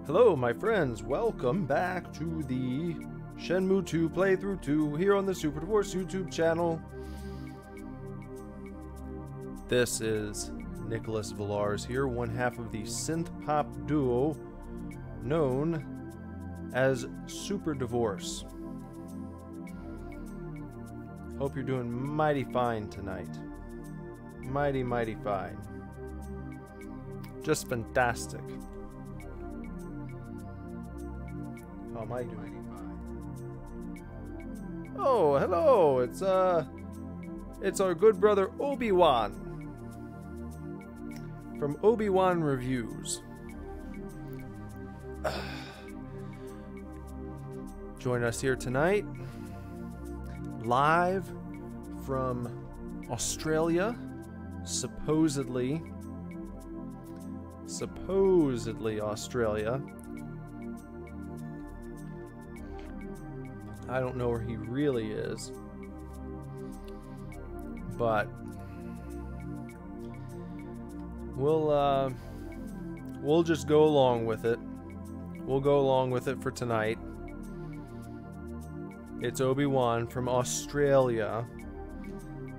Hello my friends, welcome back to the Shenmue 2 Playthrough 2 here on the Superdivorce YouTube channel. This is Nicholas Villars here, one half of the synth pop duo known as Superdivorce. Hope you're doing mighty fine tonight. Mighty fine. Just fantastic. How am I doing? Oh, hello! It's our good brother Obi-Wan from Obi-Wan Reviews. Join us here tonight, live from Australia, supposedly Australia. I don't know where he really is, but we'll just go along with it. We'll go along with it for tonight. It's Obi-Wan from Australia,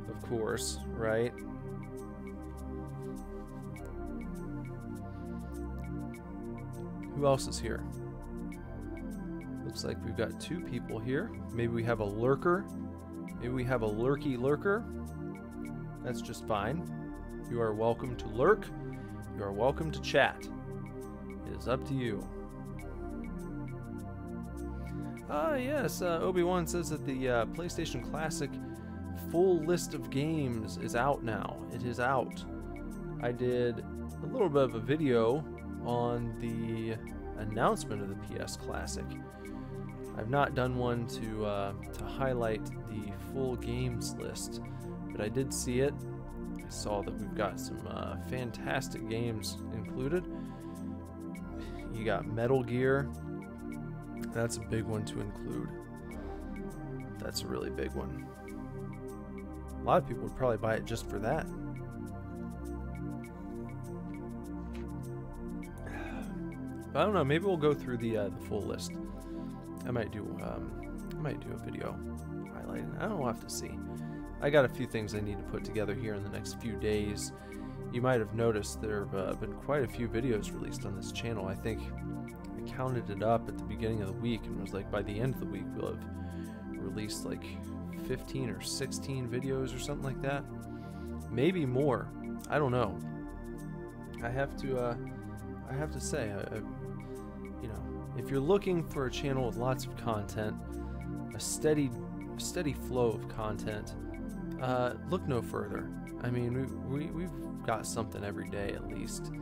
of course, right? Who else is here? Looks like we've got two people here. Maybe we have a lurker. Maybe we have a lurky lurker. That's just fine. You are welcome to lurk. You are welcome to chat. It is up to you. Yes, Obi-Wan says that the PlayStation Classic full list of games is out now. It is out. I did a little bit of a video on the announcement of the PS Classic. I've not done one to highlight the full games list, but I did see it. I saw that we've got some fantastic games included. You got Metal Gear. That's a big one to include. That's a really big one. A lot of people would probably buy it just for that. But I don't know. Maybe we'll go through the full list. I might do a video highlighting. I don't know, we'll have to see. I got a few things I need to put together here in the next few days. You might have noticed there have been quite a few videos released on this channel. I think I counted it up at the beginning of the week and was like, by the end of the week we'll have released like 15 or 16 videos or something like that. Maybe more. I don't know. I have to say, you know, if you're looking for a channel with lots of content, a steady flow of content, look no further. I mean, we've got something every day at least,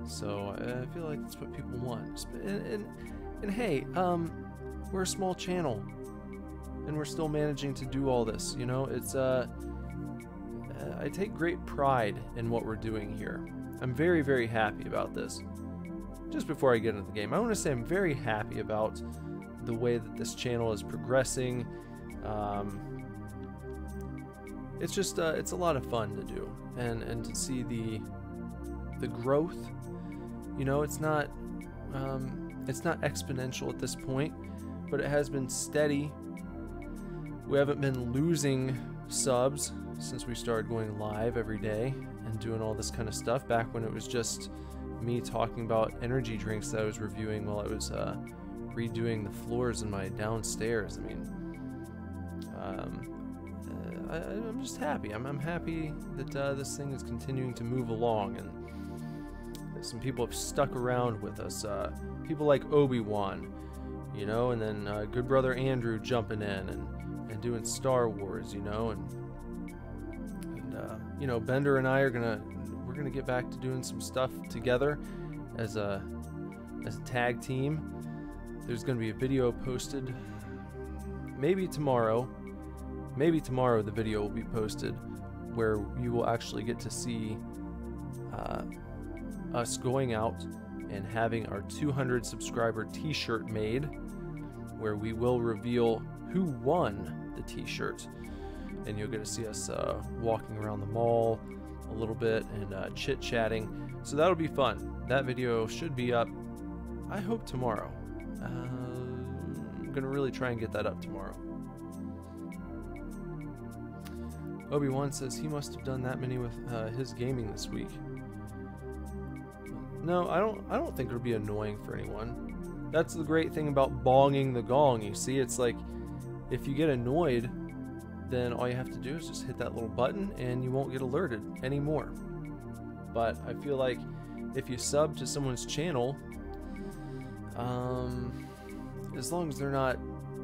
so I feel like that's what people want. And hey, we're a small channel, and we're still managing to do all this. You know, it's I take great pride in what we're doing here. I'm very happy about this. Just before I get into the game, I want to say I'm very happy about the way that this channel is progressing. It's just it's a lot of fun to do, and to see the growth. You know, it's not exponential at this point, but it has been steady. We haven't been losing subs since we started going live every day and doing all this kind of stuff, back when it was just me talking about energy drinks that I was reviewing while I was redoing the floors in my downstairs. I mean, I'm just happy. I'm happy that this thing is continuing to move along, and some people have stuck around with us. People like Obi-Wan, you know, and then good brother Andrew jumping in and doing Star Wars, you know, and you know, Bender and I are we're gonna get back to doing some stuff together as a tag team. There's gonna be a video posted maybe tomorrow. Maybe tomorrow the video will be posted where you will actually get to see us going out and having our 200 subscriber t-shirt made, where we will reveal who won the t-shirt, and you'll get to see us walking around the mall a little bit and chit-chatting. So that'll be fun. That video should be up I hope tomorrow. I'm gonna really try and get that up tomorrow. Obi-Wan says he must have done that many with his gaming this week. No, I don't think it'll be annoying for anyone. That's the great thing about bonging the gong. You see, it's like if you get annoyed, then all you have to do is just hit that little button and you won't get alerted anymore. But I feel like if you sub to someone's channel, as long as they're not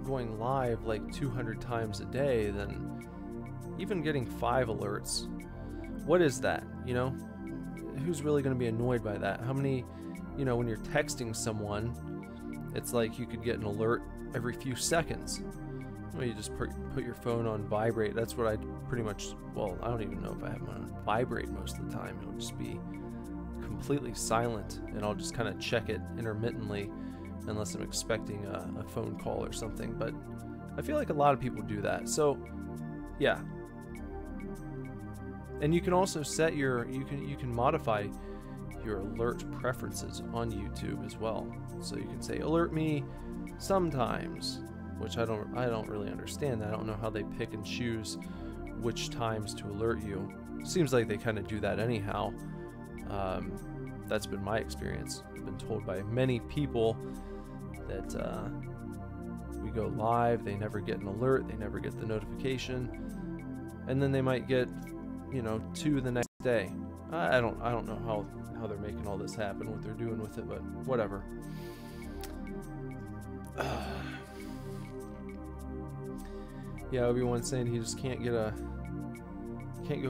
going live like 200 times a day, then even getting 5 alerts, what is that? You know, who's really going to be annoyed by that? How many, you know, when you're texting someone, it's like you could get an alert every few seconds. Well, you just put your phone on vibrate. That's what I pretty much, well, I don't even know if I have mine on vibrate most of the time. It'll just be completely silent, and I'll just kind of check it intermittently unless I'm expecting a phone call or something. But I feel like a lot of people do that. So, yeah. And you can also set your, you can modify your alert preferences on YouTube as well. So you can say, alert me sometimes, which I don't really understand that. I don't know how they pick and choose which times to alert you. Seems like they kind of do that anyhow. That's been my experience. I've been told by many people that we go live, they never get an alert, they never get the notification, and then they might get, you know, 2 the next day. I don't know how they're making all this happen, what they're doing with it, but whatever. Yeah, Obi-Wan's saying he just can't go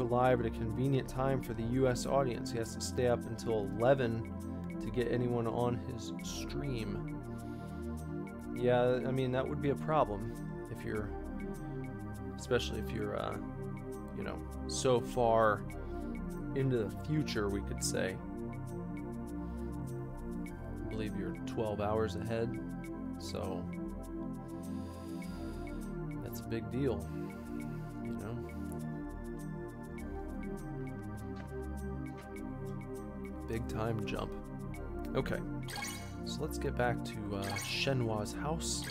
live at a convenient time for the US audience. He has to stay up until 11 to get anyone on his stream. Yeah, I mean, that would be a problem if you're, especially if you're, you know, so far into the future, we could say. I believe you're 12 hours ahead, so that's a big deal, you know. Big time jump. Okay, so let's get back to Shenmue's house.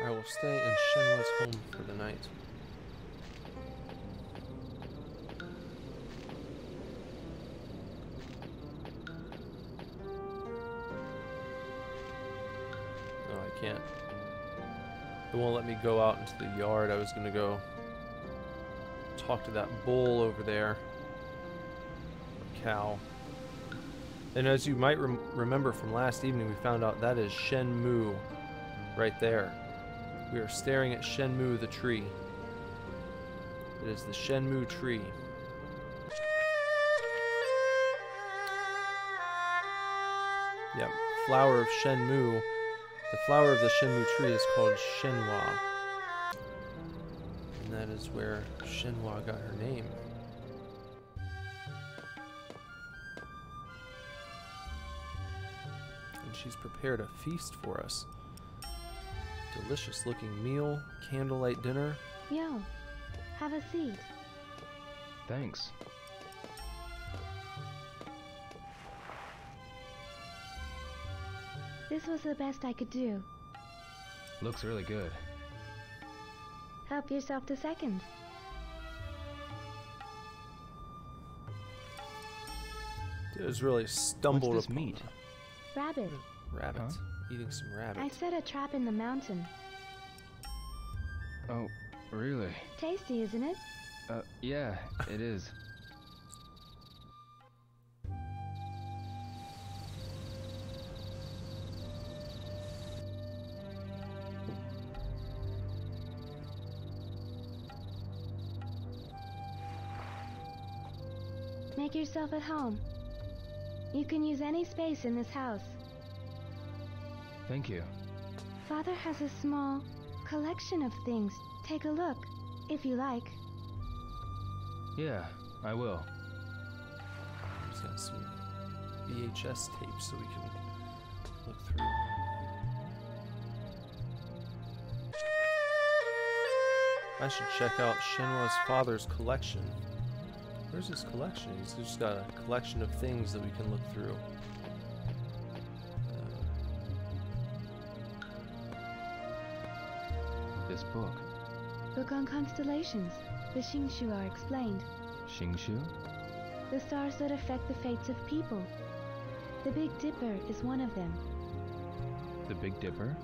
I will stay in Shenmue's home for the night. Can't. It won't let me go out into the yard. I was gonna go talk to that bull over there, or cow. And as you might remember from last evening, we found out that is Shenmue right there. We are staring at Shenmue the tree. It is the Shenmue tree. Yep, flower of Shenmue. The flower of the Shenmue tree is called Shenhua, and that is where Shenhua got her name. And she's prepared a feast for us. Delicious looking meal, candlelight dinner. Yo, have a seat. Thanks. This was the best I could do. Looks really good. Help yourself to seconds. It was really stumbled What's this upon. meat? Rabbit. Rabbit. Huh? Eating some rabbit. I set a trap in the mountain. Oh, really? Tasty, isn't it? Yeah, it is. Make yourself at home. You can use any space in this house. Thank you. Father has a small collection of things. Take a look, if you like. Yeah, I will. He's got some VHS tapes so we can look through. I should check out Shenmue's father's collection. Where's his collection? He's just got a collection of things that we can look through. This book. Book on constellations. The Xingshu are explained. Xingshu? The stars that affect the fates of people. The Big Dipper is one of them. The Big Dipper?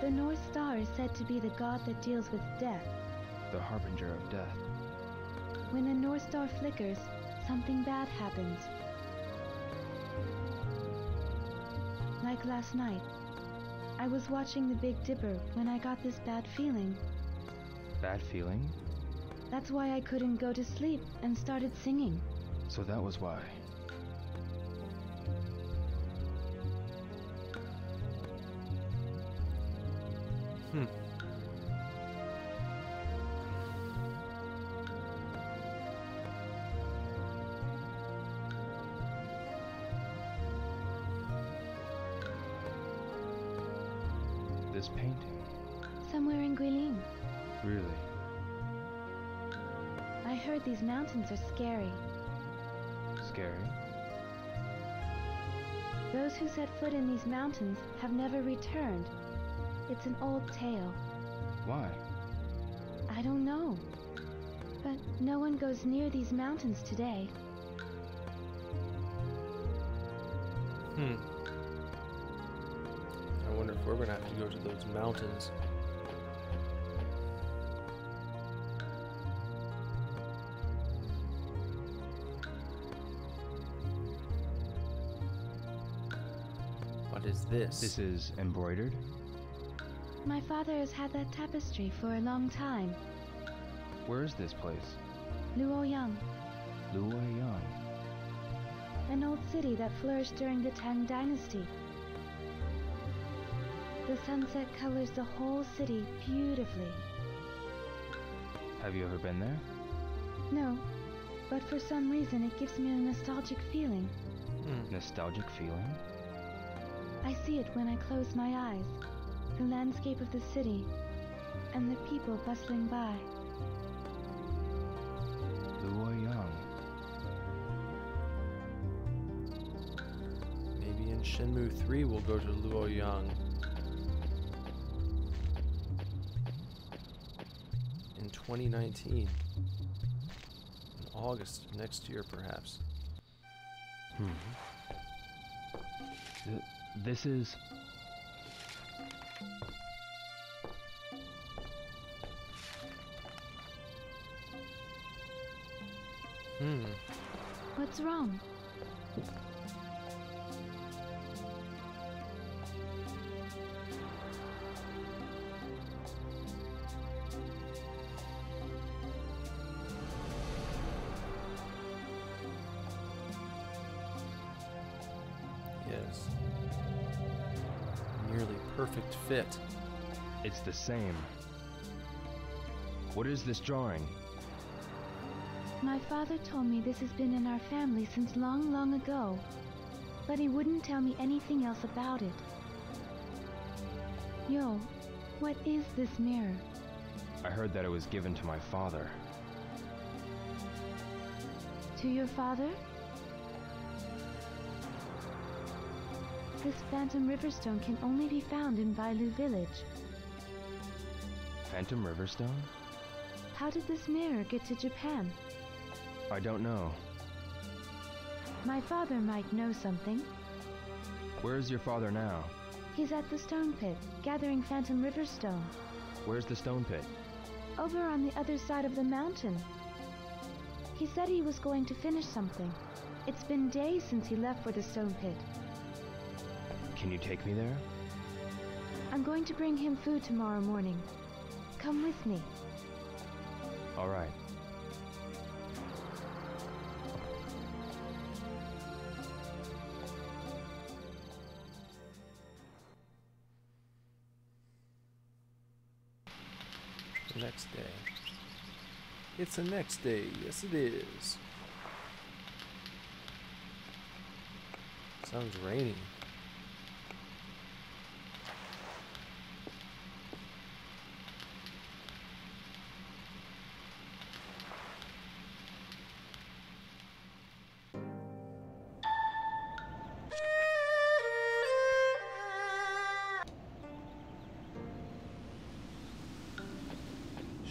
The North Star is said to be the god that deals with death. The harbinger of death. When the North Star flickers, something bad happens. Like last night. I was watching the Big Dipper when I got this bad feeling. Bad feeling? That's why I couldn't go to sleep and started singing. So that was why. This painting? Somewhere in Guilin. Really? I heard these mountains are scary. Scary? Those who set foot in these mountains have never returned. It's an old tale. Why? I don't know. But no one goes near these mountains today. I wonder if we're gonna have to go to those mountains. What is this? This is embroidered? My father has had that tapestry for a long time. Where is this place? Luoyang, Luoyang. an old city that flourished during the Tang Dynasty. The sunset colors the whole city beautifully. Have you ever been there? No, but for some reason it gives me a nostalgic feeling. Nostalgic feeling? I see it when I close my eyes. The landscape of the city, and the people bustling by. Luoyang. Maybe in Shenmue 3 we'll go to Luoyang. In 2019. In August of next year, perhaps. This is... What's wrong? Yes. Nearly perfect fit. It's the same. What is this drawing? My father told me this has been in our family since long, long ago, but he wouldn't tell me anything else about it. Yo, what is this mirror? I heard that it was given to my father. To your father? This Phantom Riverstone can only be found in Bailu village. Phantom Riverstone? How did this mirror get to Japan? I don't know. My father might know something. Where is your father now? He's at the stone pit, gathering Phantom Riverstone. Where's the stone pit? Over on the other side of the mountain. He said he was going to finish something. It's been days since he left for the stone pit. Can you take me there? I'm going to bring him food tomorrow morning. Come with me. All right. The next day. It's the next day. Yes, it is. Sounds rainy.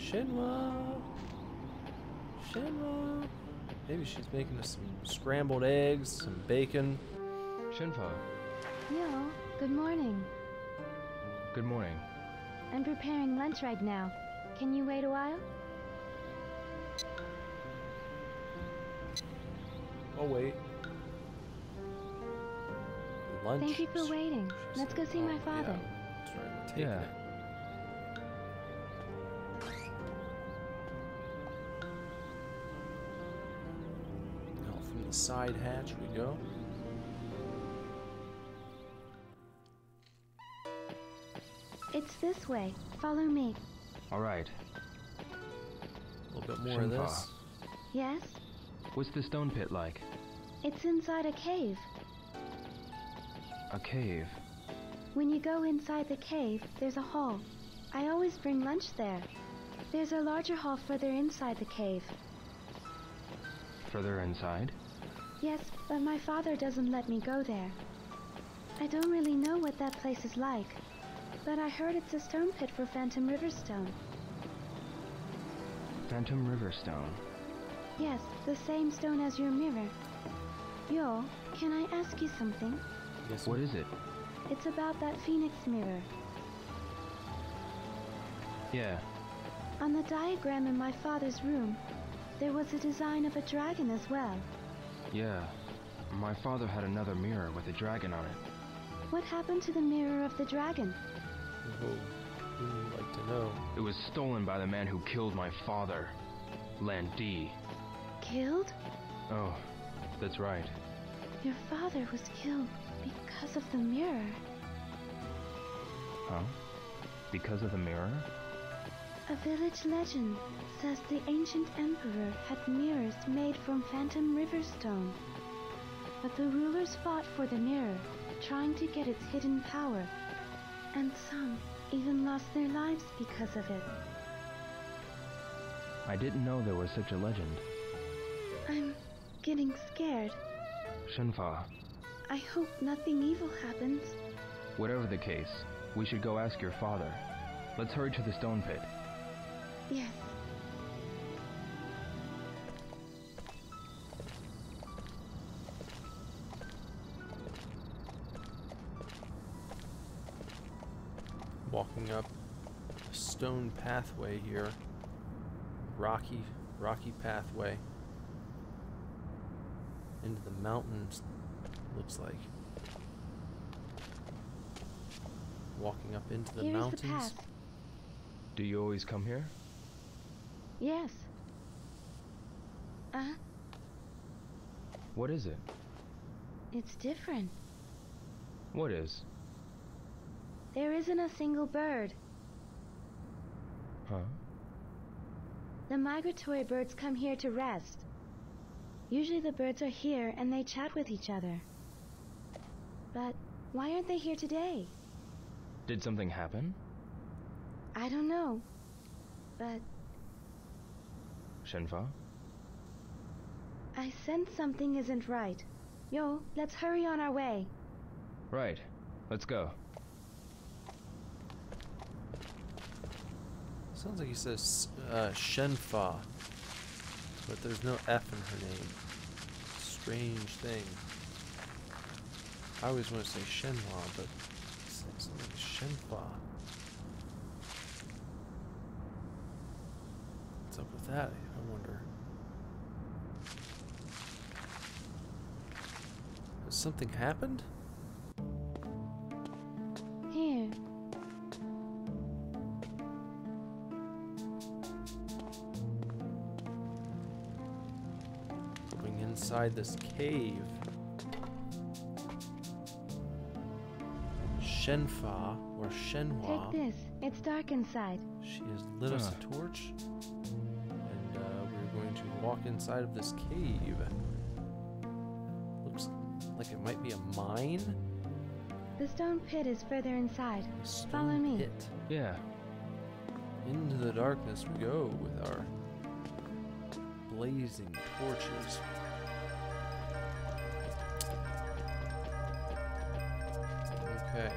Shenmue. Shenmue. Maybe she's making us some scrambled eggs, some bacon. Shenfa, Yo, good morning. good morning. I'm preparing lunch right now. Can you wait a while? Oh wait. Lunch. Thank you for waiting. She Let's said. go see my father. Yeah, that's right. We're taking Yeah. it. Now from the side hatch we go. It's this way. Follow me. All right. A little bit more of Shenpa. this. Yes? What's the stone pit like? It's inside a cave. A cave. When you go inside the cave, there's a hall. I always bring lunch there. There's a larger hall further inside the cave. Further inside? Yes, but my father doesn't let me go there. I don't really know what that place is like, but I heard it's a stone pit for Phantom Riverstone. Phantom Riverstone. Yes, the same stone as your mirror. Yo, can I ask you something? Yes. What is it? It's about that phoenix mirror. Yeah. On the diagram in my father's room, there was a design of a dragon as well. Yeah. My father had another mirror with a dragon on it. What happened to the mirror of the dragon? Oh, we'd like to know. It was stolen by the man who killed my father, Lan Di. Killed? Oh, that's right. Your father was killed because of the mirror. Huh? Because of the mirror? A village legend says the ancient emperor had mirrors made from Phantom Riverstone. But the rulers fought for the mirror, trying to get its hidden power. And some even lost their lives because of it. I didn't know there was such a legend. I'm getting scared. Shenfa, I hope nothing evil happens. whatever the case, we should go ask your father. Let's hurry to the stone pit. Yes. Walking up a stone pathway here. Rocky pathway. Into the mountains, looks like. Walking up into the Here is mountains. the path. Do you always come here? Yes. What is it? It's different. What is? There isn't a single bird. Huh? The migratory birds come here to rest. Usually the birds are here and they chat with each other. But why aren't they here today? Did something happen? I don't know. But Shenfa? I sense something isn't right. Yo, let's hurry on our way. Right. Let's go. Sounds like he says Shenfa, but there's no F in her name. Strange thing. I always want to say Shenhua, but it's something like Shenfa. What's up with that? I wonder. Has something happened? Here. Going inside this cave. Shenfa or Shenhua. Take this. It's dark inside. She has lit us a torch, and we're going to walk inside of this cave. Looks like it might be a mine. The stone pit is further inside. A stone Follow me. pit. Yeah. Into the darkness we go with our blazing torches. Okay.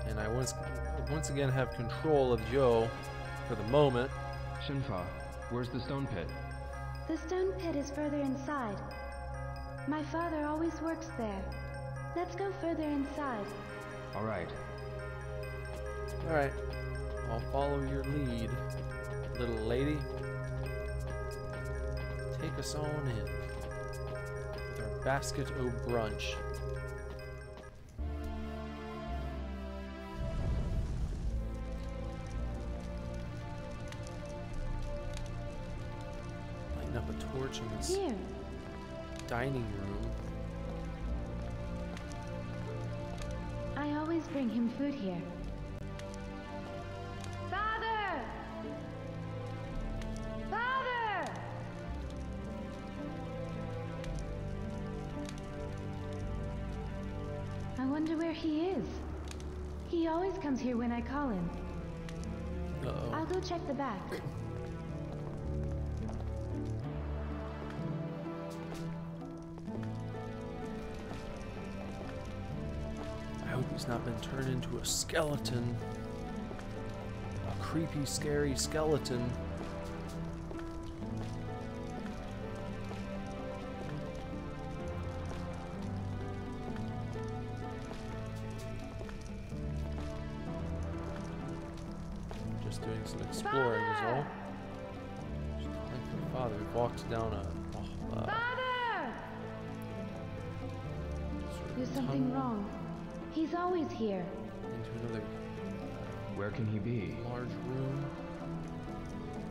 And I once again have control of Joe. for the moment. Shenfa, where's the stone pit? The stone pit is further inside. My father always works there. Let's go further inside. All right. Alright, I'll follow your lead, little lady. Take us on in with our basket o' brunch. Lighting up a torch in this Here. dining room. I always bring him food here. Father! Father! I wonder where he is. He always comes here when I call him. Uh-oh. I'll go check the back. I hope he's not been turned into a skeleton. A creepy, scary skeleton. Just doing some exploring is all. Just calling for father. He walks down a Father! sort of There's something tunnel wrong. He's always here. into another Where can he be? large room.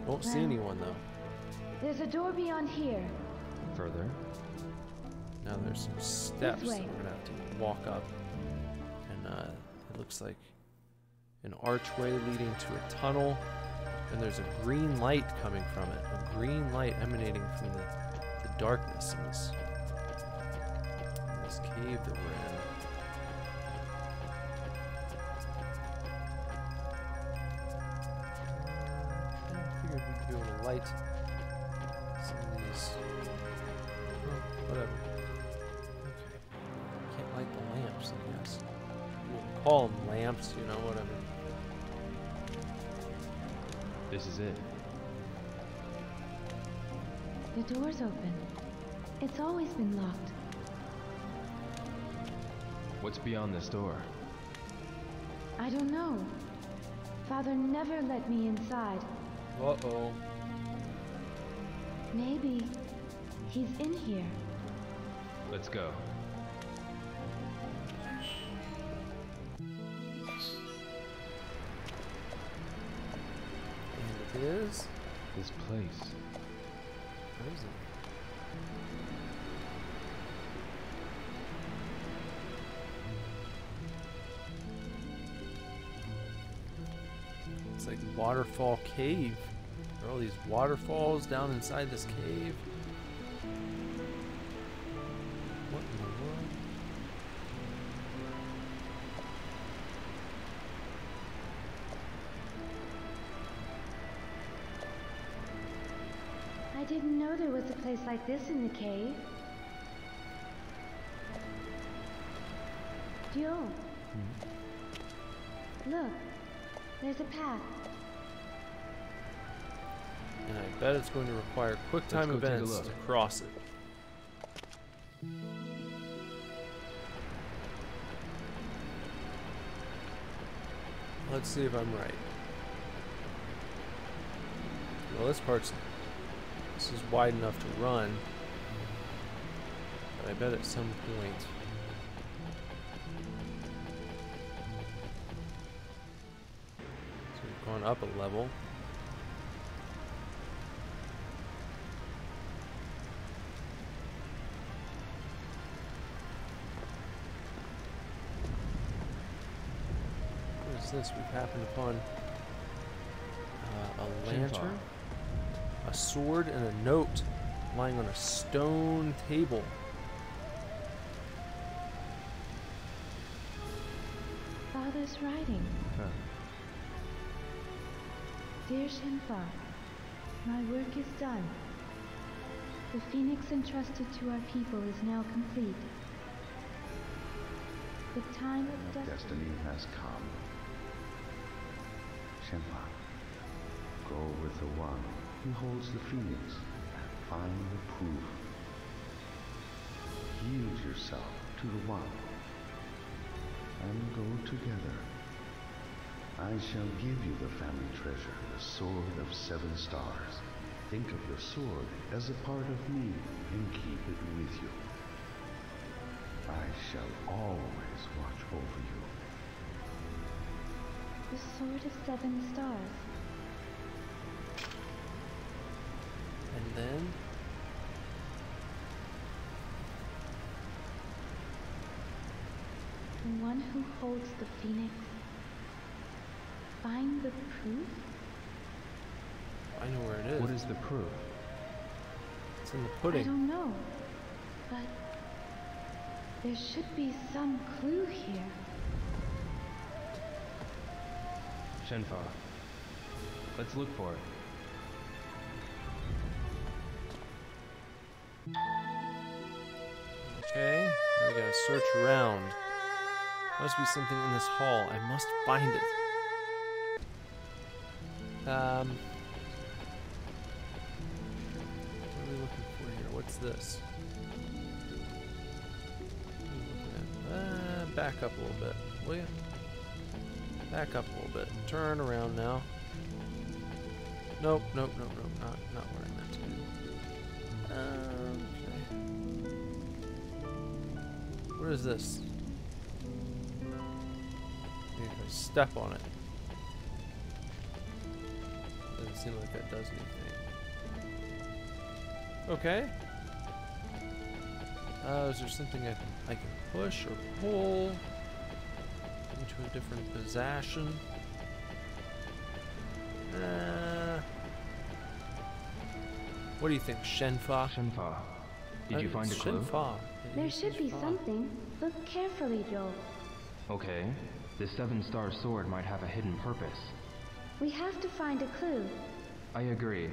Won't see Well. anyone though. There's a door beyond here. Further? Now there's some steps that way. we're gonna have to walk up, and it looks like an archway leading to a tunnel, and there's a green light coming from it. A green light emanating from the darkness in this cave that we're in. I figured we'd be able to light some of these. Well, whatever. Okay. Can't light the lamps, I guess. We'll call them lamps, you know, whatever. This is it. The door's open. It's always been locked. What's beyond this door? I don't know. Father never let me inside. Uh-oh. Maybe he's in here. Let's go. And it is? This place. What is it? It's like Waterfall Cave. There are all these waterfalls down inside this cave. What in the world? I didn't know there was a place like this in the cave. Yo. Look, there's a path. And I bet it's going to require quick time Let's go take a events look. to cross it. Let's see if I'm right. Well, this is wide enough to run, but I bet at some point so we've gone up a level. What is this? We've happened upon a lantern, a sword, and a note lying on a stone table. Father's writing. Huh. Dear Shenfa, my work is done. The phoenix entrusted to our people is now complete. The time of destiny. Destiny has come. Shenmue, Go with the one who holds the phoenix and find the proof. Yield yourself to the one and go together. I shall give you the family treasure, the Sword of 7 Stars. Think of the sword as a part of me and keep it with you. I shall always watch over you. The Sword of 7 Stars. And then The one who holds the phoenix. Find the proof? I know where it is. What is the proof? It's in the I pudding. don't know, but there should be some clue here. Shenfa. Let's look for it. Okay, now we gotta search around. Must be something in this hall. I must find it. What are we looking for here? What's this? Back up a little bit, will you? Back up a little bit. Turn around now. Nope, nope, nope, nope. Not where I meant to be. Okay. What is this? Maybe if I step on it. Doesn't seem like that does anything. Okay. Is there something I can push or pull into a different possession? What do you think, Shenfa? Shenfa. Did you find a clue? Shenfa. There should be something. Look carefully, Joe. Okay. The 7-star sword might have a hidden purpose. We have to find a clue. I agree.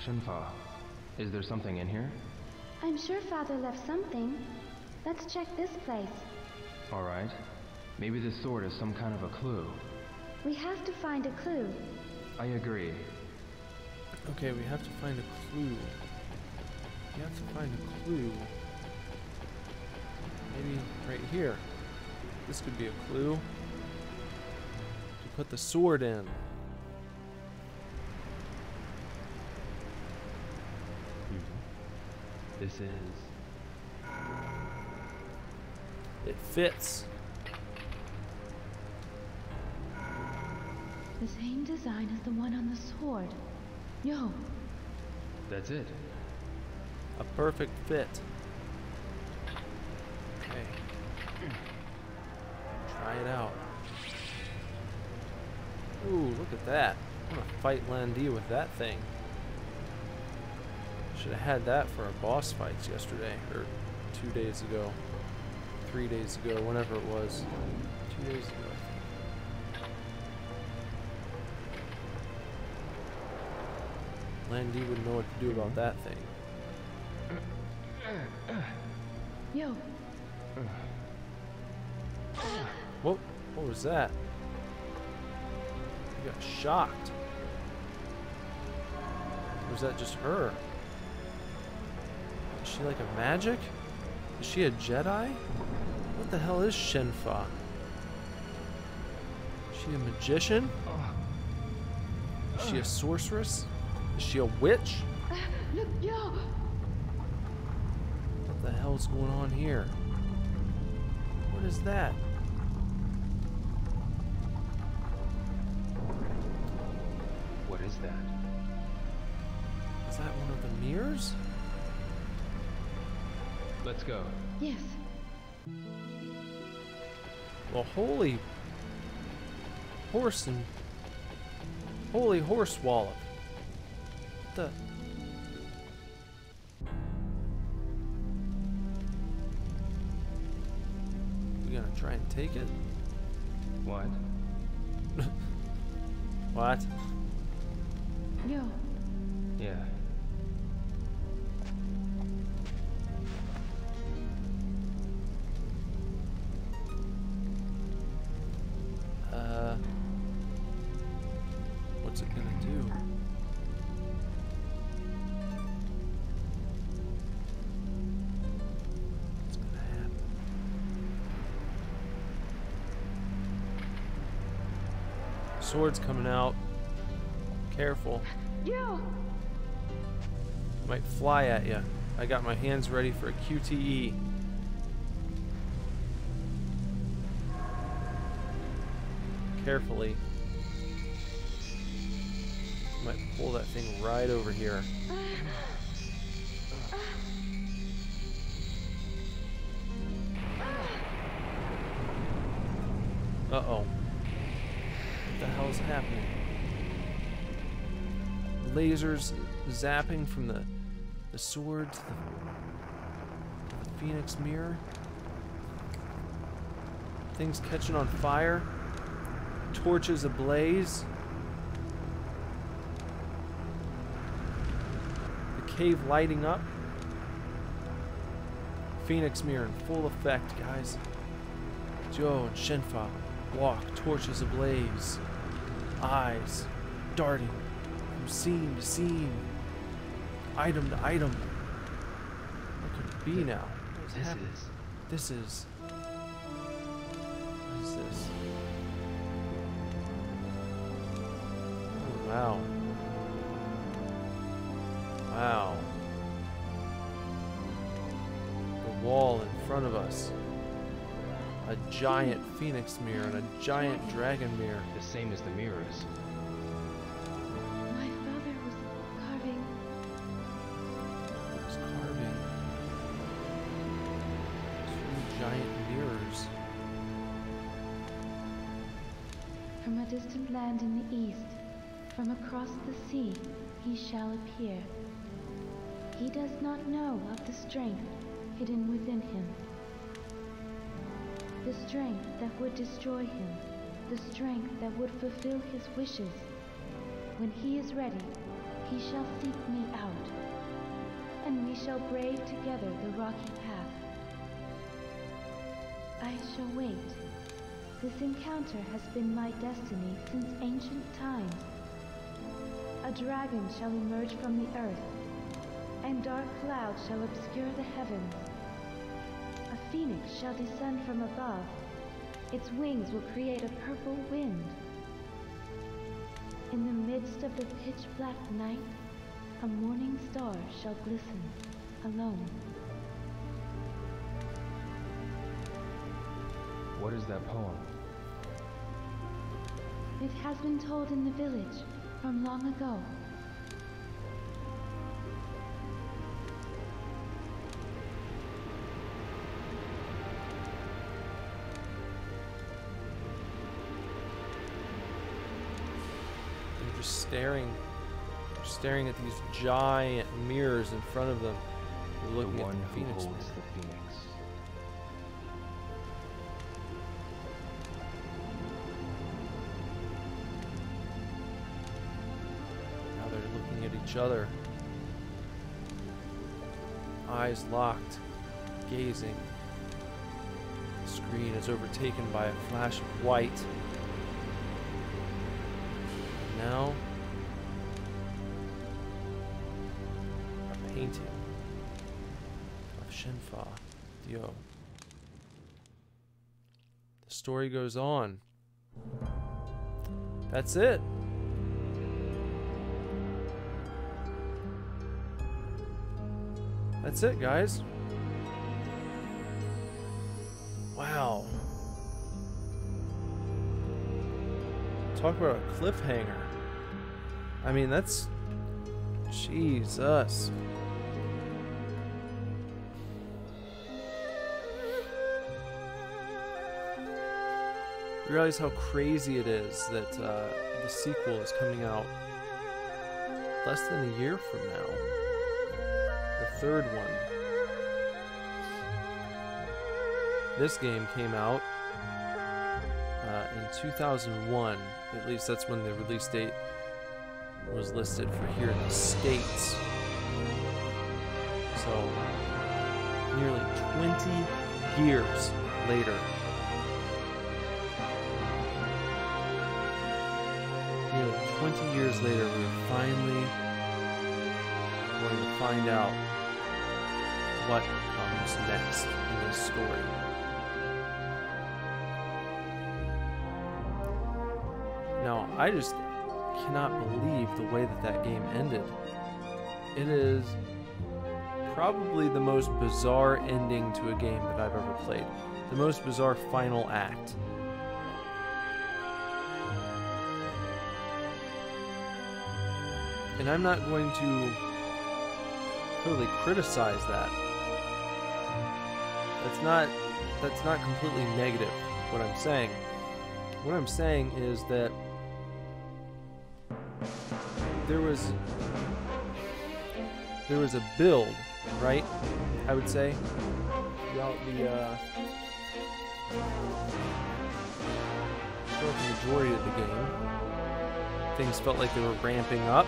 Shenfa, is there something in here? I'm sure Father left something. Let's check this place. All right. Maybe this sword is some kind of a clue. We have to find a clue. I agree. Okay, we have to find a clue. We have to find a clue. Maybe right here. This could be a clue. To put the sword in. This is... It fits. The same design as the one on the sword. Yo, That's it. A perfect fit. Okay. Try it out. Ooh, look at that. I'm gonna fight Landy with that thing. Should have had that for our boss fights yesterday, or 2 days ago. 3 days ago, whenever it was. 2 days ago, I think. Landy would know what to do about that thing. yo, Whoa, what was that? You got shocked. Or was that just her? Is she like a magic? Is she a Jedi? What the hell is Shenfa? Is she a magician? Is she a sorceress? Is she a witch? look, yo. What the hell's going on here? What is that? What is that? Is that one of the mirrors? Let's go. Yes, Well, holy horse and holy horse wallop. What the? We gonna try and take it? What? What? yo. Yeah. Sword's coming out. Careful. You! Might fly at you. I got my hands ready for a QTE. Carefully. Might pull that thing right over here. Uh-oh. What the hell is happening? Lasers zapping from the sword to the Phoenix mirror. Things catching on fire. Torches ablaze. The cave lighting up. Phoenix mirror in full effect, guys. Joe and Shenfa walk, torches ablaze. Eyes darting from scene to scene. Item to item. What could it be now? What's happening? This is... What is this? Oh, wow. Wow. The wall in front of us. A giant phoenix mirror and a giant dragon mirror. The same as the mirrors. My father was carving. It's carving two giant mirrors. From a distant land in the east, from across the sea, he shall appear. He does not know of the strength hidden within him. The strength that would destroy him, the strength that would fulfill his wishes. When he is ready, he shall seek me out, and we shall brave together the rocky path. I shall wait. This encounter has been my destiny since ancient times. A dragon shall emerge from the earth, and dark clouds shall obscure the heavens. A phoenix shall descend from above. Its wings will create a purple wind. In the midst of the pitch-black night, a morning star shall glisten, alone. What is that poem? It has been told in the village from long ago. They're just staring at these giant mirrors in front of them. They're looking The one at the who Phoenix holds mirror. the Phoenix. Now they're looking at each other. Eyes locked, gazing. The screen is overtaken by a flash of white. Now, a painting of Shenfa Dio. The story goes on. That's it. That's it, guys. Wow. Talk about a cliffhanger. I mean, that's... Jesus. You realize how crazy it is that the sequel is coming out less than a year from now. The third one. This game came out in 2001. At least that's when the release date was listed for here in the States. So, nearly 20 years later. Nearly 20 years later, we're finally going to find out what comes next in this story. Now, Now, I just cannot believe the way that that game ended. It is probably the most bizarre ending to a game that I've ever played. The most bizarre final act. And I'm not going to totally criticize that. That's not completely negative, what I'm saying. What I'm saying is that there was a build, right? I would say throughout the majority of the game. Things felt like they were ramping up.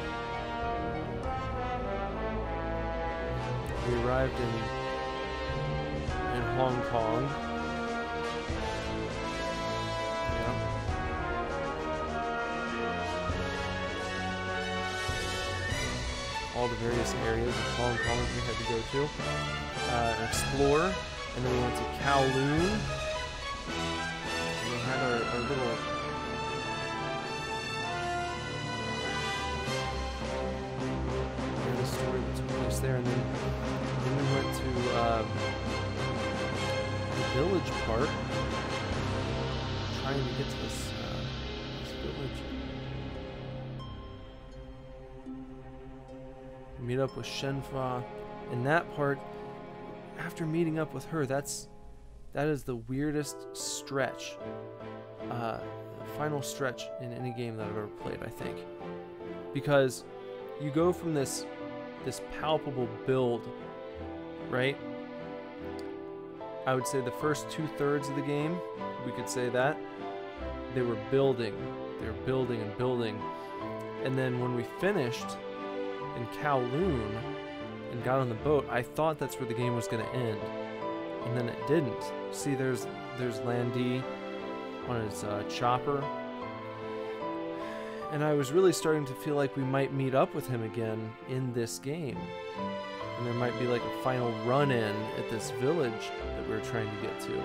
We arrived in Hong Kong. Yeah. All the various areas of Hong Kong we had to go to, and explore, and then we went to Kowloon, and we had our little story that took place there, and then we went to the village part, trying to get to this village. Meet up with Shenmue. In that part, after meeting up with her, that is the weirdest stretch, final stretch in any game that I've ever played, I think, because you go from this palpable build, right? I would say the first 2/3 of the game, we could say that they were building and building, and then when we finished in Kowloon and got on the boat, I thought that's where the game was going to end, and then it didn't. See, there's Landy on his chopper, and I was really starting to feel like we might meet up with him again in this game, and there might be like a final run-in at this village that we were trying to get to,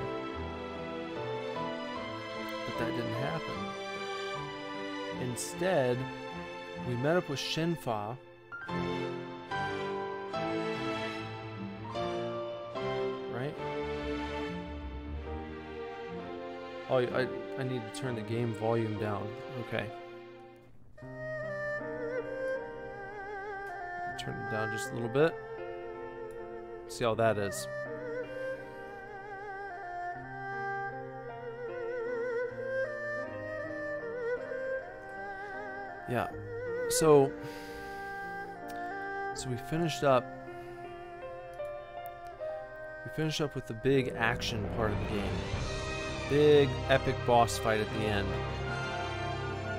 but that didn't happen. Instead, we met up with Shenmue. Right? Oh, I need to turn the game volume down. Okay. Turn it down just a little bit. See how that is. Yeah. So we finished up with the big action part of the game. Big epic boss fight at the end.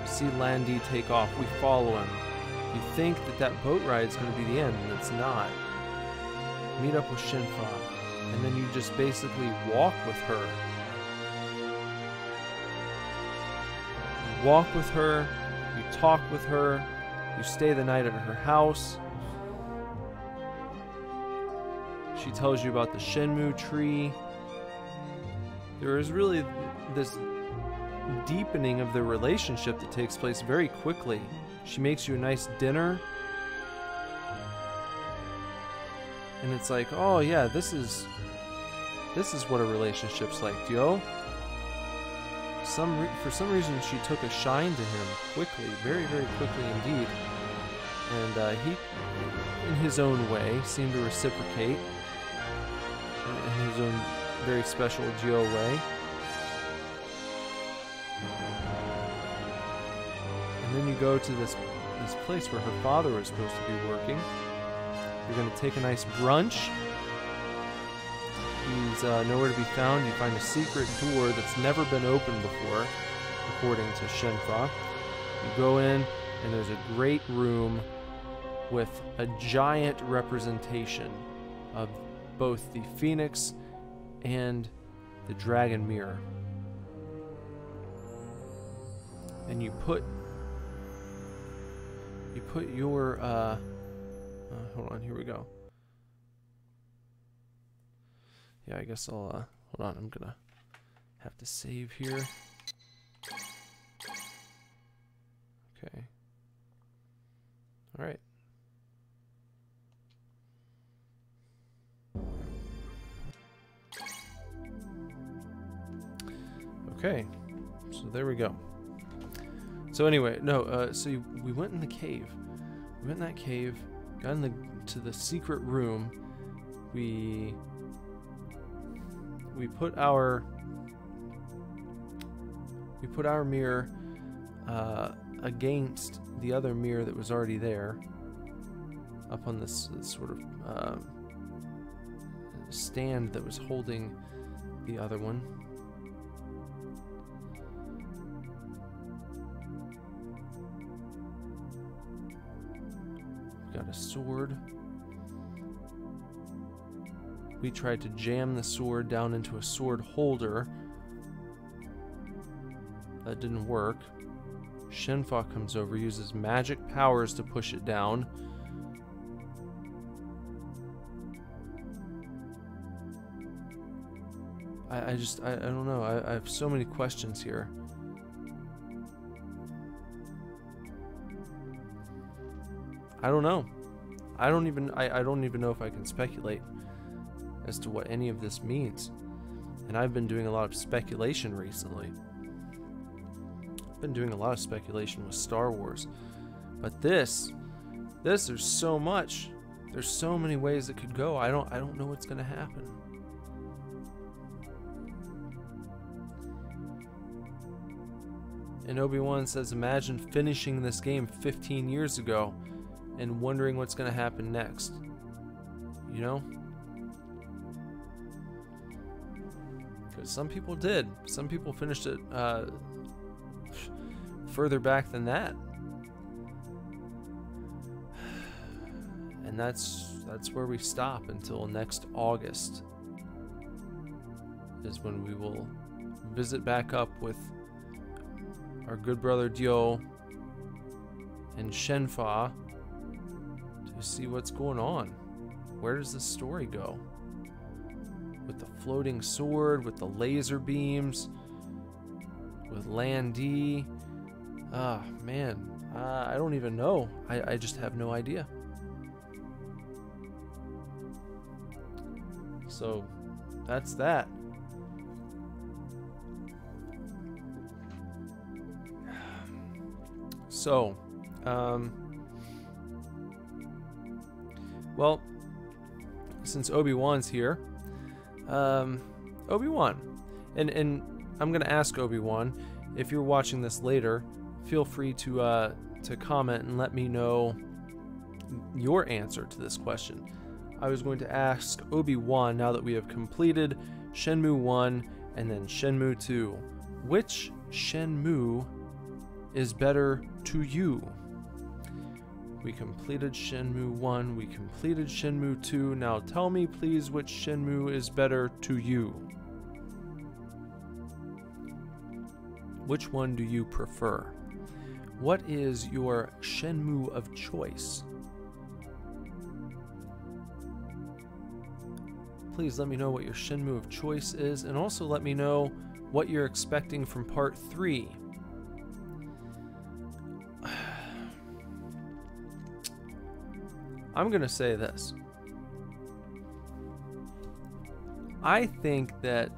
We see Landy take off, we follow him. You think that boat ride is going to be the end, and it's not. Meet up with Shenmue, and then you just basically walk with her. You walk with her, you talk with her, you stay the night at her house. She tells you about the Shenmue tree. There is really this deepening of the relationship that takes place very quickly. She makes you a nice dinner. And it's like, oh yeah, this is what a relationship's like, yo. For some reason, she took a shine to him quickly, very, very quickly indeed. And he, in his own way, seemed to reciprocate in his own very special Geo way. And then you go to this place where her father was supposed to be working. You're going to take a nice brunch. He's nowhere to be found. You find a secret door that's never been opened before, according to Shenmue. You go in, and there's a great room with a giant representation of both the Phoenix and the Dragon Mirror. And you put your hold on, here we go. Yeah, I guess I'll hold on, I'm gonna have to save here. All right. Okay, so there we go. So anyway, no, so we went in the cave. We went in that cave, got to the secret room. We put our mirror against the other mirror that was already there, up on this sort of stand that was holding the other one. Got a sword. We tried to jam the sword down into a sword holder. That didn't work. Shenfa comes over, uses magic powers to push it down. I don't know. I have so many questions here. I don't know. I don't even know if I can speculate as to what any of this means. And I've been doing a lot of speculation recently. I've been doing a lot of speculation with Star Wars. But this there's so much. There's so many ways it could go. I don't know what's gonna happen. And Obi-Wan says, imagine finishing this game 15 years ago and wondering what's going to happen next. You know? Because some people did. Some people finished it further back than that. And that's where we stop until next August. Is when we will visit back up with our good brother Dio and Shenfa to see what's going on. Where does this story go? With the floating sword, with the laser beams, with Lan Di. Ah, man. I don't even know. I just have no idea. So, that's that. So, well, since Obi-Wan's here, Obi-Wan, and I'm gonna ask Obi-Wan, if you're watching this later, feel free to comment and let me know your answer to this question. I was going to ask Obi-Wan, now that we have completed Shenmue 1 and then Shenmue 2, which Shenmue is better to you? We completed Shenmue 1, we completed Shenmue 2, now tell me please which Shenmue is better to you. Which one do you prefer? What is your Shenmue of choice? Please let me know what your Shenmue of choice is, and also let me know what you're expecting from Part 3. I'm going to say this. I think that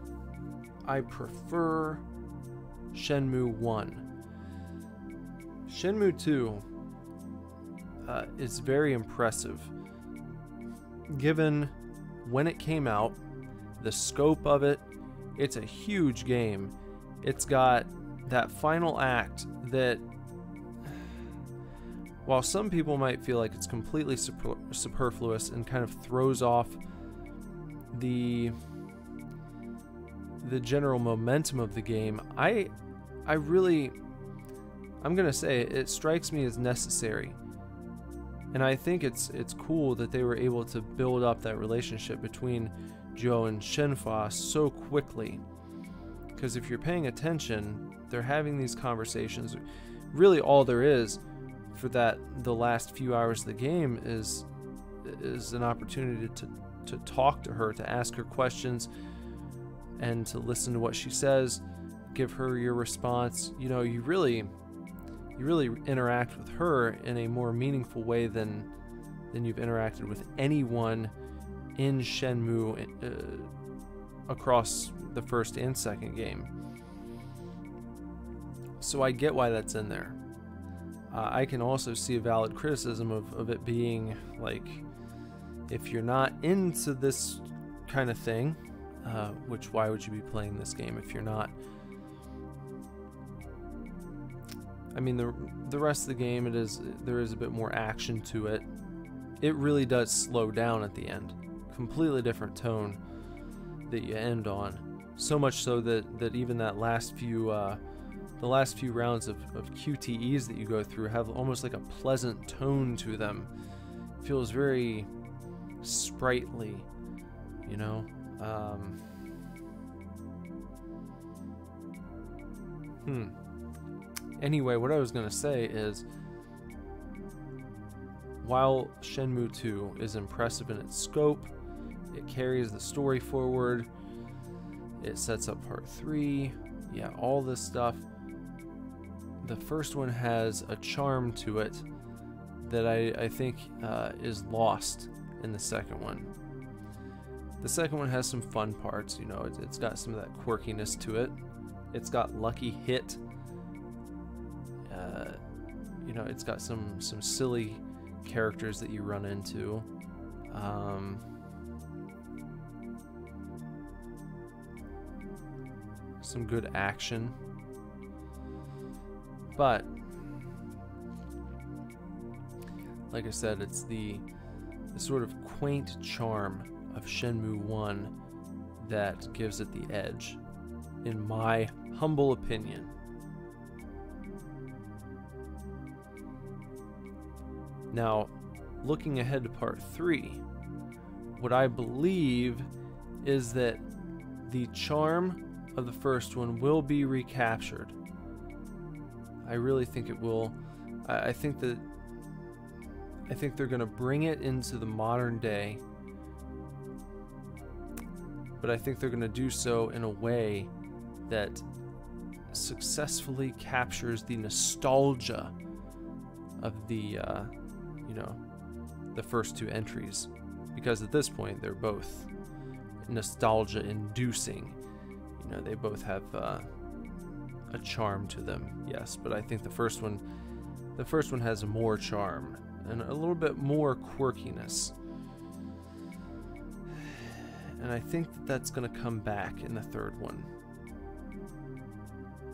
I prefer Shenmue 1. Shenmue 2 is very impressive. Given when it came out, the scope of it, it's a huge game. It's got that final act that, while some people might feel like it's completely superfluous and kind of throws off the general momentum of the game, I'm gonna say it strikes me as necessary. And I think it's cool that they were able to build up that relationship between Joe and Shenfa so quickly. Because if you're paying attention, they're having these conversations. Really all there is for the last few hours of the game is an opportunity to talk to her, to ask her questions, and to listen to what she says, give her your response. You know, you really you really interact with her in a more meaningful way than you've interacted with anyone in Shenmue across the first and second game. So I get why that's in there. I can also see a valid criticism of it being like, if you're not into this kind of thing, which why would you be playing this game if you're not? I mean, the rest of the game, there is a bit more action to it. It really does slow down at the end. Completely different tone that you end on. So much so that even that last few the last few rounds of QTEs that you go through have almost like a pleasant tone to them. It feels very sprightly, you know. Anyway, what I was gonna say is, while Shenmue 2 is impressive in its scope, it carries the story forward, it sets up part 3, yeah, all this stuff. The first one has a charm to it that I think is lost in the second one. The second one has some fun parts, you know, it's got some of that quirkiness to it. It's got Lucky Hit. You know, it's got some silly characters that you run into. Some good action. But like I said, it's the sort of quaint charm of Shenmue 1 that gives it the edge, in my humble opinion. Now, looking ahead to part 3, what I believe is that the charm of the first one will be recaptured. I really think it will. I think they're going to bring it into the modern day, but I think they're going to do so in a way that successfully captures the nostalgia of the you know, the first two entries, because at this point they're both nostalgia inducing. You know, they both have a charm to them, yes, but I think the first one has more charm and a little bit more quirkiness, and I think that's going to come back in the third one.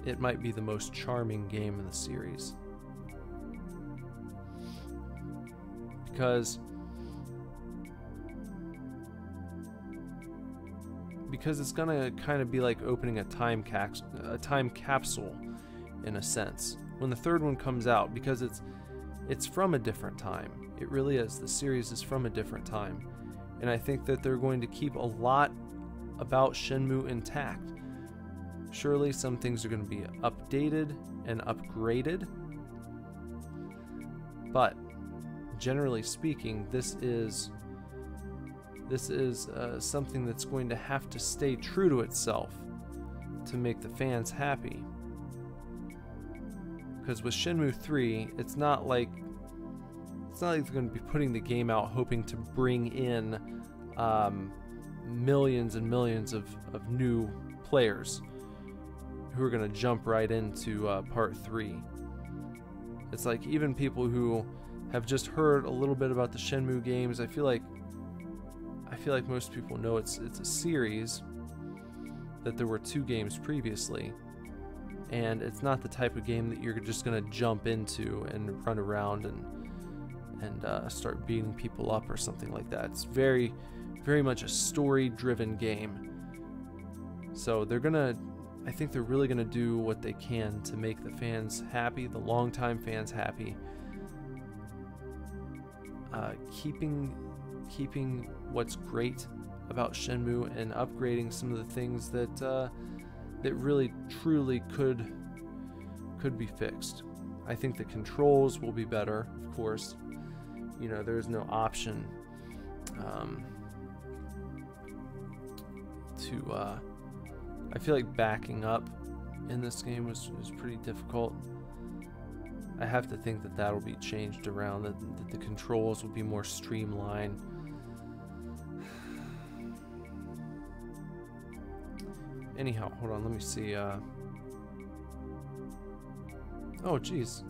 It might be the most charming game in the series, because it's gonna kind of be like opening a time capsule in a sense when the third one comes out, because it's from a different time. It really is. The series is from a different time, and I think that they're going to keep a lot about Shenmue intact. Surely some things are going to be updated and upgraded, but generally speaking, this is something that's going to have to stay true to itself to make the fans happy. Because with Shenmue 3, it's not like they're going to be putting the game out hoping to bring in millions and millions of new players who are going to jump right into part 3. It's like even people who have just heard a little bit about the Shenmue games, I feel like most people know it's a series, that there were 2 games previously, and it's not the type of game that you're just going to jump into and run around and start beating people up or something like that. It's very, very much a story-driven game. So I think they're really gonna do what they can to make the fans happy, the longtime fans happy, keeping what's great about Shenmue and upgrading some of the things that really truly could be fixed. I think the controls will be better, of course. You know, there's no option to I feel like backing up in this game was pretty difficult. I have to think that that'll be changed around, that the controls will be more streamlined. Anyhow, hold on, let me see. Oh, geez.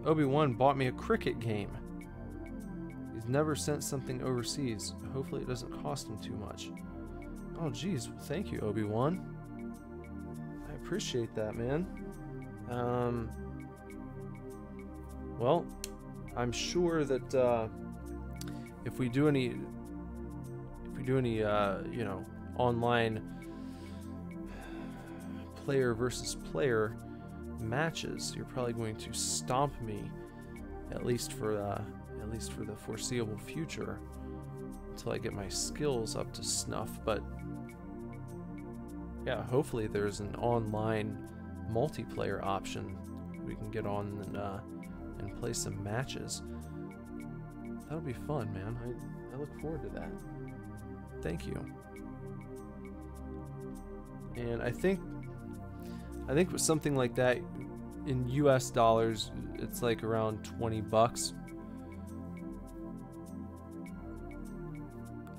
Obi-Wan bought me a cricket game. He's never sent something overseas. Hopefully it doesn't cost him too much. Oh, geez. Well, thank you, Obi-Wan. I appreciate that, man. Well, I'm sure that if we do any, you know, online player versus player matches, you're probably going to stomp me, at least for the foreseeable future, until I get my skills up to snuff. But yeah, hopefully there's an online multiplayer option we can get on and play some matches. That'll be fun, man. I look forward to that. Thank you. And I think with something like that, in US dollars, it's like around 20 bucks.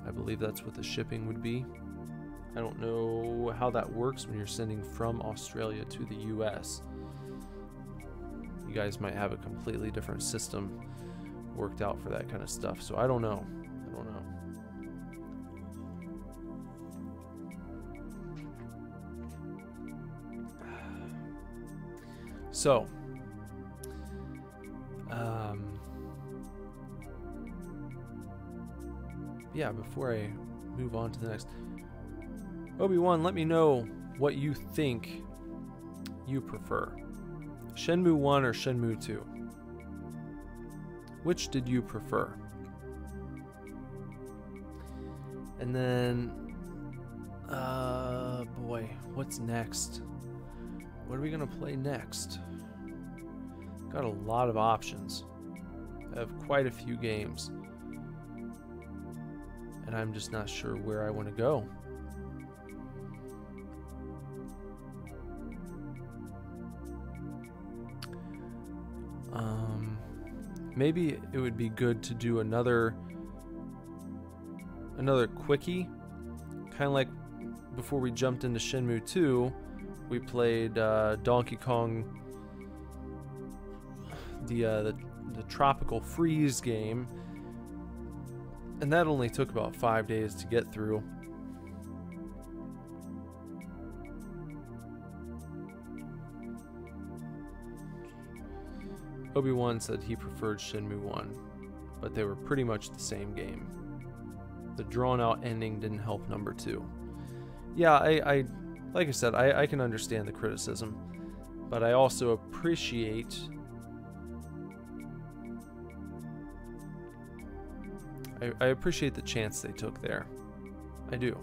I believe that's what the shipping would be. I don't know how that works when you're sending from Australia to the US. You guys might have a completely different system worked out for that kind of stuff, so I don't know. So, yeah, before I move on to the next, Obi-Wan, let me know what you think you prefer. Shenmue 1 or Shenmue 2? Which did you prefer? And then, boy, what's next? What are we gonna play next? Got a lot of options. I have quite a few games. And I'm just not sure where I want to go. Maybe it would be good to do another quickie, kind of like before we jumped into Shenmue 2. We played Donkey Kong, the Tropical Freeze game, and that only took about 5 days to get through. Obi-Wan said he preferred Shenmue 1, but they were pretty much the same game. The drawn-out ending didn't help number 2. Yeah, I like I said, I can understand the criticism, but I also appreciate I appreciate the chance they took there. I do.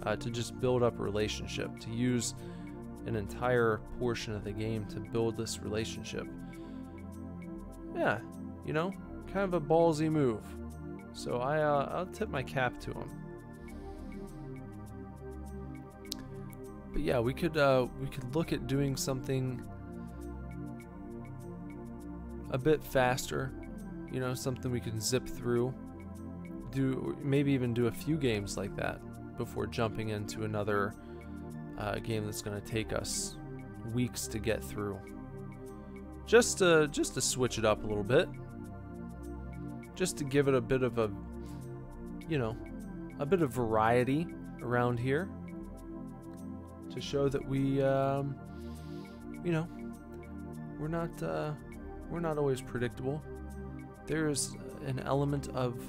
To just build up a relationship, to use an entire portion of the game to build this relationship. Yeah, you know, kind of a ballsy move. So I'll tip my cap to him. But yeah, we could look at doing something a bit faster, you know, something we can zip through. Maybe even do a few games like that before jumping into another game that's going to take us weeks to get through. Just to switch it up a little bit, just to give it a bit of a, you know, a bit of variety around here, to show that we, you know, we're not always predictable. There's an element of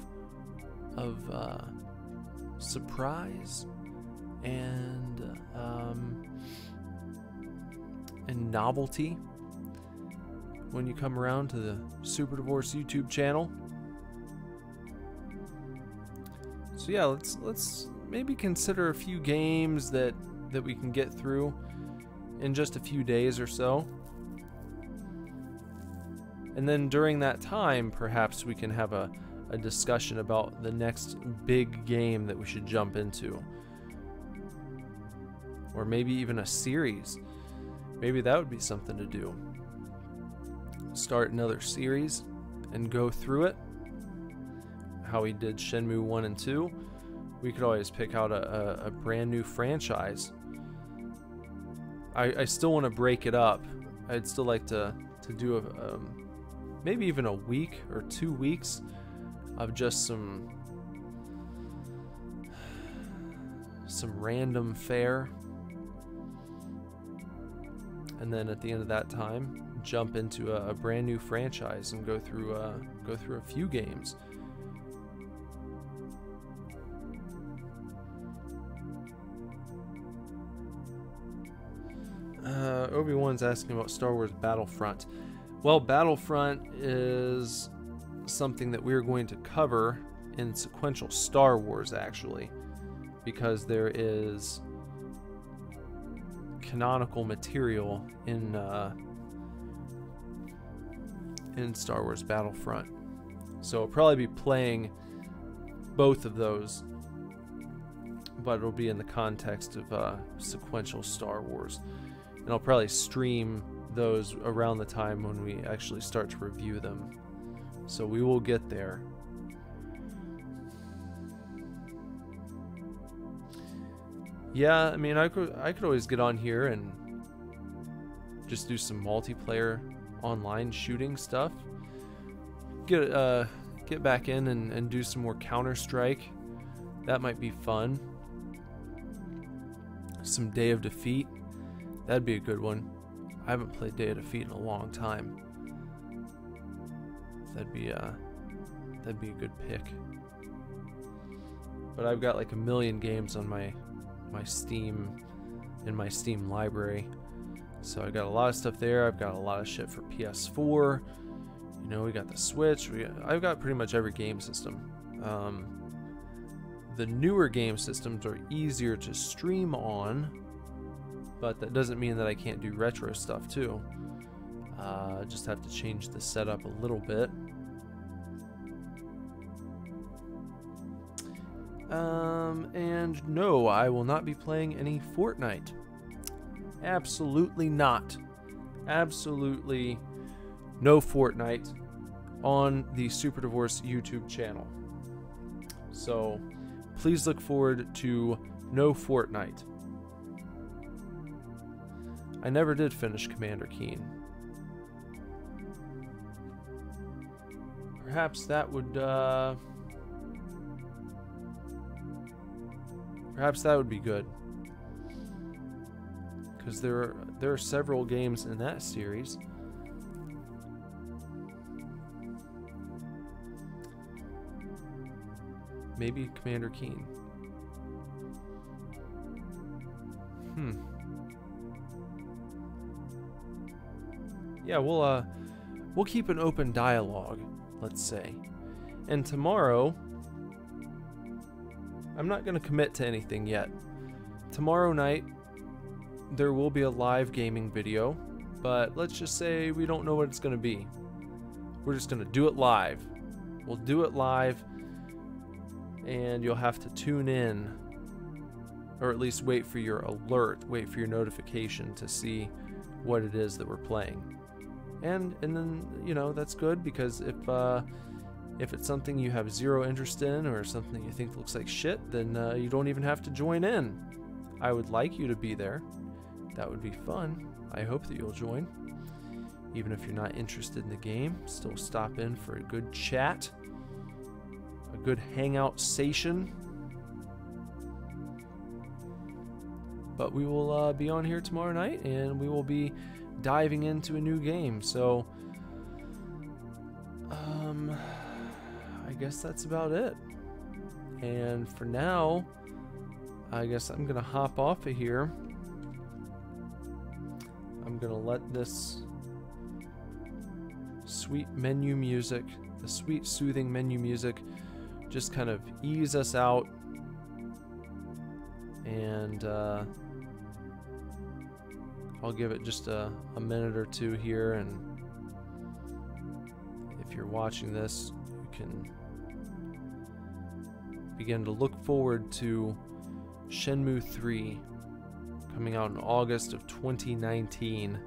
surprise and novelty when you come around to the Superdivorce YouTube channel. So yeah, let's maybe consider a few games that we can get through in just a few days or so. And then during that time, perhaps we can have a discussion about the next big game that we should jump into. Or maybe even a series. Maybe that would be something to do. start another series and go through it, how we did Shenmue 1 and 2, we could always pick out a brand new franchise. I still want to break it up. I'd still like to do maybe even a week or 2 weeks of just some random fare, and then at the end of that time jump into a brand new franchise and go through a few games. Obi-Wan's asking about Star Wars Battlefront. Well, Battlefront is something that we're going to cover in sequential Star Wars, actually, because there is canonical material in Star Wars Battlefront. So I'll probably be playing both of those, but it'll be in the context of sequential Star Wars. And I'll probably stream those around the time when we actually start to review them. So we will get there. Yeah, I mean, I could always get on here and just do some multiplayer online shooting stuff. Get back in and do some more Counter-Strike. That might be fun. Some Day of Defeat. That'd be a good one. I haven't played Day of Defeat in a long time. That'd be a good pick. But I've got like 1 million games on my Steam, in my Steam library. So I got a lot of stuff there. I've got a lot of shit for PS4. You know, we got the Switch. I've got pretty much every game system. The newer game systems are easier to stream on, but that doesn't mean that I can't do retro stuff too. Just have to change the setup a little bit. And no, I will not be playing any Fortnite. Absolutely not. Absolutely no Fortnite on the Superdivorce YouTube channel. So please look forward to no Fortnite. I never did finish Commander Keen. Perhaps that would be good, because there are several games in that series. Maybe Commander Keen. Yeah, we'll keep an open dialogue, let's say. And tomorrow, I'm not going to commit to anything yet. Tomorrow night, there will be a live gaming video, but let's just say we don't know what it's going to be. We're just going to do it live. We'll do it live, and you'll have to tune in, or at least wait for your alert, wait for your notification to see what it is that we're playing. And then, you know, that's good, because if it's something you have zero interest in, or something you think looks like shit, then you don't even have to join in. I would like you to be there. That would be fun. I hope that you'll join. Even if you're not interested in the game, still stop in for a good chat, a good hangout session. But we will be on here tomorrow night, and we will be diving into a new game. So I guess that's about it. And for now, I guess I'm gonna hop off of here. I'm gonna let this sweet menu music, the sweet soothing menu music, just kind of ease us out. And I'll give it just a minute or two here, and if you're watching this, you can begin to look forward to Shenmue 3 coming out in August of 2019.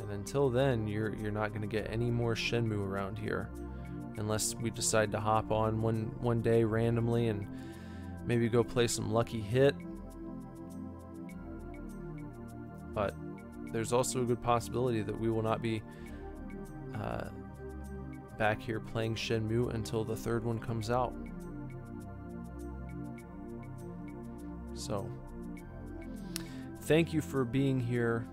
And until then, you're not going to get any more Shenmue around here, unless we decide to hop on one day randomly and maybe go play some Lucky Hit. But there's also a good possibility that we will not be back here playing Shenmue until the third one comes out. So, thank you for being here.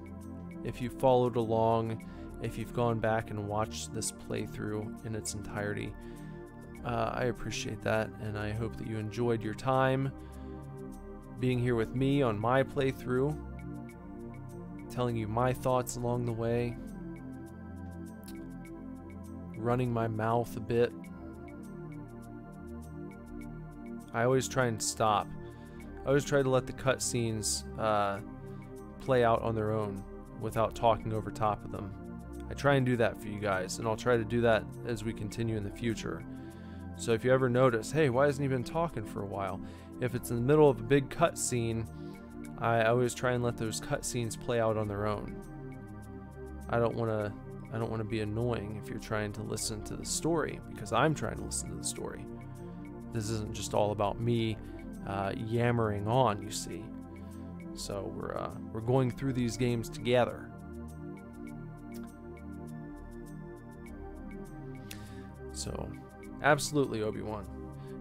If you followed along, if you've gone back and watched this playthrough in its entirety, I appreciate that, and I hope that you enjoyed your time being here with me on my playthrough, telling you my thoughts along the way, running my mouth a bit. I always try and stop. I always try to let the cutscenes play out on their own without talking over top of them. I try and do that for you guys, and I'll try to do that as we continue in the future. So if you ever notice, hey, why hasn't he been talking for a while? If it's in the middle of a big cutscene, I always try and let those cutscenes play out on their own. I don't want to be annoying if you're trying to listen to the story, because I'm trying to listen to the story. This isn't just all about me yammering on, you see. So we're going through these games together. So, absolutely, Obi-Wan.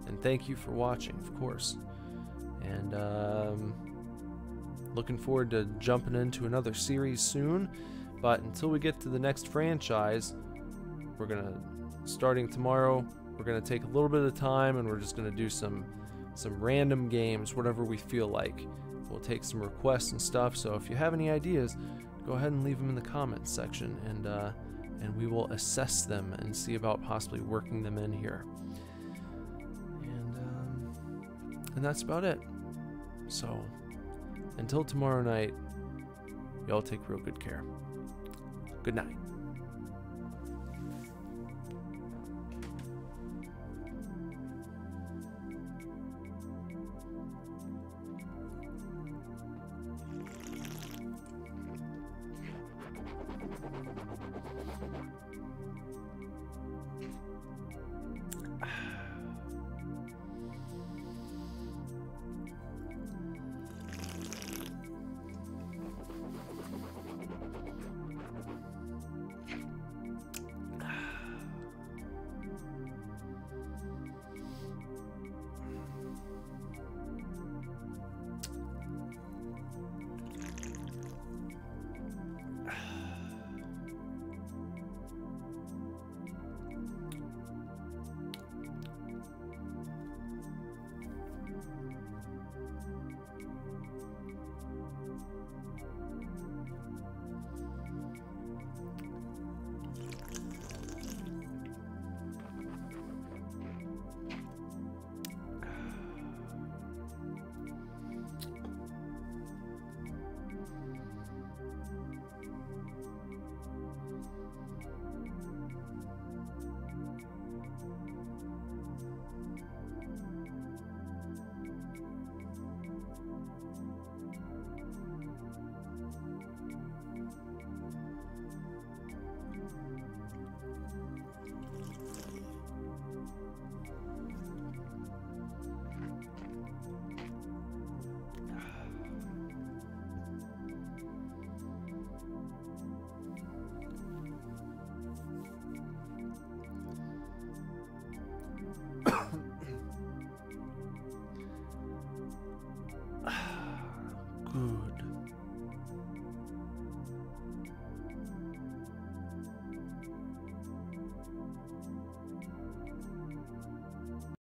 And thank you for watching, of course. And looking forward to jumping into another series soon. But until we get to the next franchise, starting tomorrow, we're gonna take a little bit of time, and we're just gonna do some random games, whatever we feel like. We'll take some requests and stuff. So if you have any ideas, go ahead and leave them in the comments section, and we will assess them and see about possibly working them in here. And that's about it. So until tomorrow night, y'all take real good care. Good night.